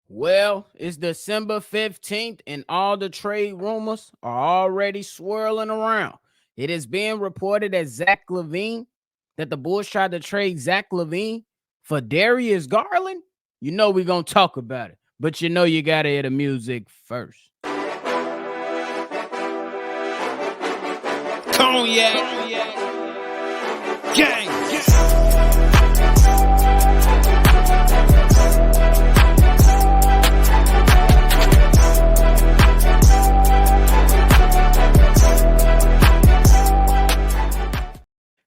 Well, it's December 15th, and all the trade rumors are already swirling around. It is being reported that that the Bulls tried to trade Zach LaVine for Darius Garland. You know we're going to talk about it, but you know you got to hear the music first. Cognac. Gang.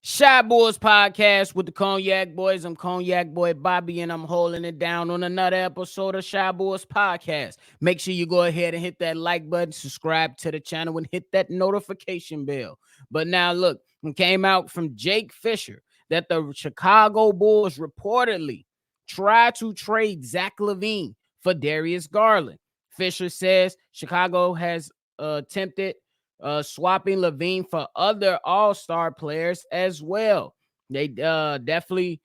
Shy Boys Podcast with the Cognac Boys. I'm Cognac Boy Bobby, and I'm holding it down on another episode of Shy Boys Podcast. Make sure you go ahead and hit that like button, subscribe to the channel, and hit that notification bell. But now, look, it came out from Jake Fisher that the Chicago Bulls reportedly tried to trade Zach LaVine for Darius Garland. Fisher says Chicago has attempted swapping LaVine for other all-star players as well. They definitely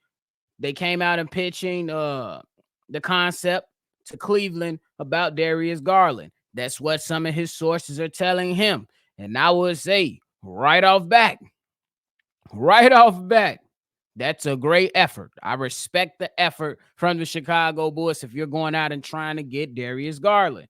came out and pitching the concept to Cleveland about Darius Garland. That's what some of his sources are telling him. And I would say right off back, that's a great effort. I respect the effort from the Chicago Bulls if you're going out and trying to get Darius Garland.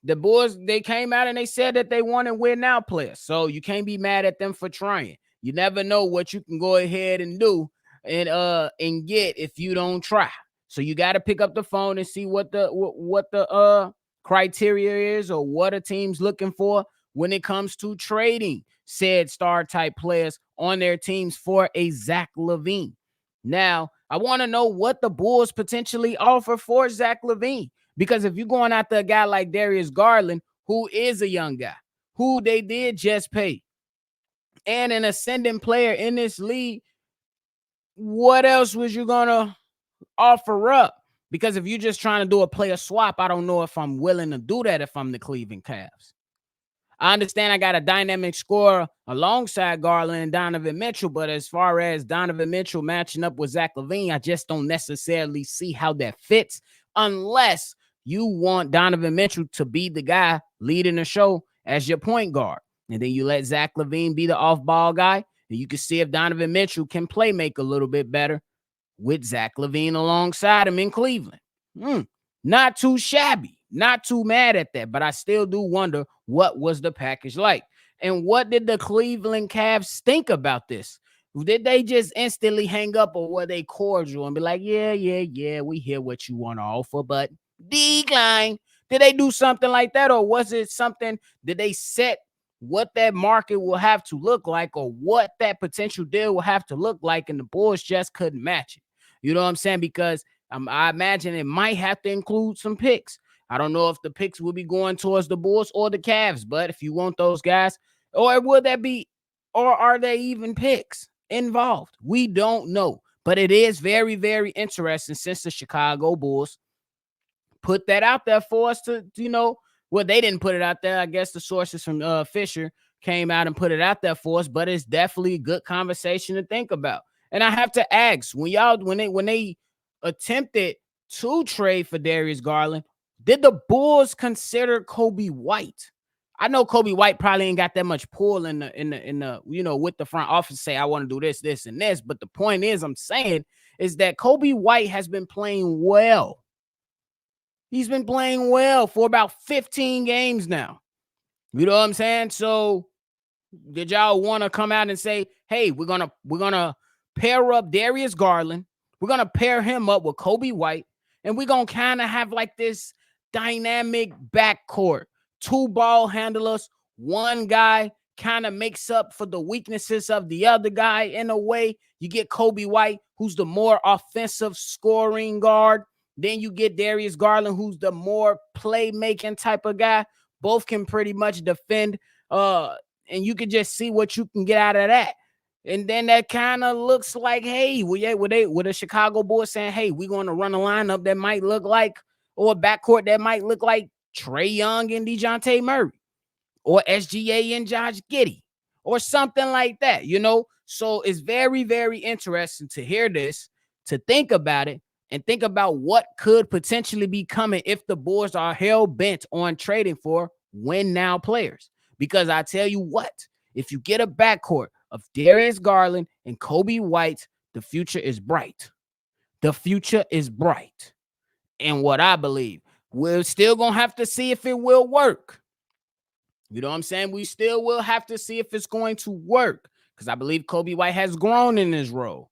The Bulls, they came out and they said that they want to win now players. So you can't be mad at them for trying. You never know what you can go ahead and do and get if you don't try. So you got to pick up the phone and see what the criteria is or what a team's looking for when it comes to trading said star type players on their teams for a Zach LaVine. Now, I want to know what the Bulls potentially offer for Zach LaVine. Because if you're going after a guy like Darius Garland, who is a young guy, who they did just pay, and an ascending player in this league, what else was you going to offer up? Because if you're just trying to do a player swap, I don't know if I'm willing to do that if I'm the Cleveland Cavs. I understand I got a dynamic scorer alongside Garland and Donovan Mitchell, but as far as Donovan Mitchell matching up with Zach LaVine, I just don't necessarily see how that fits unless you want Donovan Mitchell to be the guy leading the show as your point guard. And then you let Zach LaVine be the off-ball guy, and you can see if Donovan Mitchell can play make a little bit better with Zach LaVine alongside him in Cleveland. Not too shabby, not too mad at that, but I still do wonder what was the package like. And what did the Cleveland Cavs think about this? Did they just instantly hang up, or were they cordial and be like, yeah, we hear what you want to offer, but decline? Did they do something like that, or was it something, did they set what that market will have to look like, or what that potential deal will have to look like, and the Bulls just couldn't match it? You know what I'm saying? Because I imagine it might have to include some picks. I don't know if the picks will be going towards the Bulls or the Cavs, but if you want those guys, or would that be, or are they even picks involved? We don't know, but it is very, very interesting since the Chicago Bulls put that out there for us to, well, they didn't put it out there. I guess the sources from Fisher came out and put it out there for us, but it's definitely a good conversation to think about. And I have to ask, when they attempted to trade for Darius Garland, did the Bulls consider Kobe White? I know Kobe White probably ain't got that much pull in the with the front office, say I want to do this, and this. But the point is, I'm saying is that Kobe White has been playing well. He's been playing well for about 15 games now. You know what I'm saying? So did y'all want to come out and say, hey, we're gonna pair up Darius Garland, we're gonna pair him up with Kobe White, and we're gonna kind of have like this dynamic backcourt, two ball handlers, one guy kind of makes up for the weaknesses of the other guy in a way. You get Kobe White, who's the more offensive scoring guard. Then you get Darius Garland, who's the more playmaking type of guy. Both can pretty much defend, and you can just see what you can get out of that. And then that kind of looks like, hey, with the Chicago Bulls saying, hey, we're going to run a lineup that might look like, or a backcourt that might look like Trae Young and DeJounte Murray, or SGA and Josh Giddey, or something like that, So it's very, very interesting to hear this, to think about it, and think about what could potentially be coming if the Bulls are hell bent on trading for win now players. Because I tell you what, if you get a backcourt of Darius Garland and Kobe White, the future is bright. The future is bright. And what I believe, we're still going to have to see if it will work. You know what I'm saying? We still will have to see if it's going to work, because I believe Kobe White has grown in his role.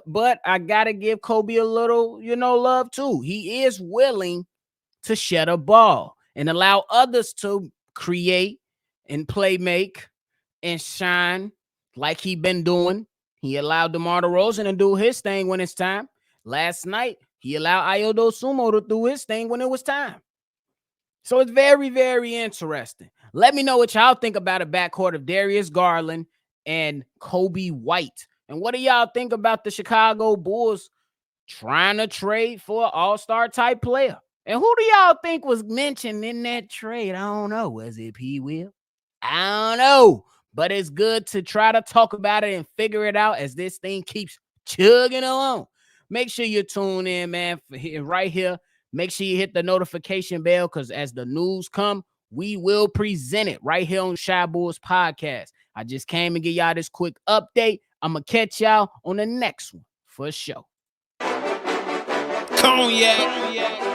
But I got to give Kobe a little, love too. He is willing to shed a ball and allow others to create and play make and shine like he been doing. He allowed DeMar DeRozan to do his thing when it's time. Last night, he allowed Ayo Dosunmu to do his thing when it was time. So it's very, very interesting. Let me know what y'all think about a backcourt of Darius Garland and Kobe White. And what do y'all think about the Chicago Bulls trying to trade for an all-star type player? And who do y'all think was mentioned in that trade? I don't know. Was it P. Will? I don't know. But it's good to try to talk about it and figure it out as this thing keeps chugging along. Make sure you tune in, man, right here. Make sure you hit the notification bell, because as the news come, we will present it right here on Shy Bulls Podcast. I just came and give y'all this quick update. I'm going to catch y'all on the next one for sure. Cognac.